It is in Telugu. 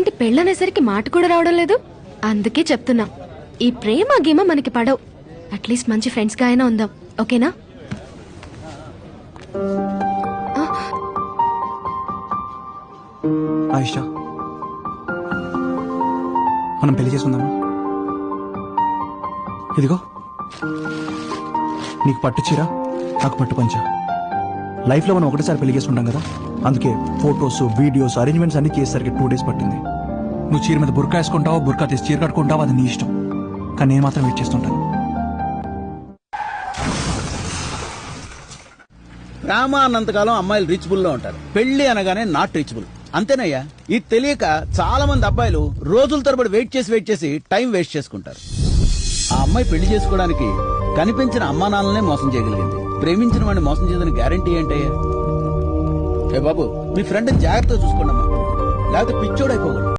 ఏంటి పెళ్ళనేసరికి మాట కూడా రావడం లేదు. అందుకే చెప్తున్నా, ఈ ప్రేమ గేమ మనకి పడవు. అట్లీస్ట్ మంచి ఫ్రెండ్స్ గా అయినా ఉందాం, ఓకేనా? ఆయిషా, మనం పెళ్లి చేసుకుందామా? ఇదిగో నీకు పట్టు చీర, నాకు పట్టు పంచ. లైఫ్ లో మనం ఒకటేసారి పెళ్లి చేసుకుంటాం కదా, అందుకే ఫొటోస్, వీడియోస్, అరేంజ్మెంట్స్ అన్ని చేసేసరికి 2 days పట్టింది. నువ్వు చీర మీద బుర్కా వేసుకుంటావో, బుర్కా తీసి చీర కట్టుకుంటావో, అది నీ ఇష్టం. కానీ నేను మాత్రం వెయిట్ చేస్తుంటాను. ప్రేమ అన్నంతకాలం అమ్మాయిలు రీచబుల్ లో ఉంటారు, పెళ్లి అనగానే నాట్ రీచబుల్. అంతేనయ్యా, ఇది తెలియక చాలా మంది అబ్బాయిలు రోజుల తరబడి వెయిట్ చేసి టైం వేస్ట్ చేసుకుంటారు. ఆ అమ్మాయి పెళ్లి చేసుకోవడానికి కనిపించిన అమ్మా నాన్నలనే మోసం చేయగలిగింది. ప్రేమించిన వాడిని మోసం చేయదని గ్యారంటీ ఏంటయ్యా? ఏ బాబు, మీ ఫ్రెండ్ జాగ్రత్తగా చూసుకోండి అమ్మా, లేకపోతే పిచ్చోడైపోకూడదు.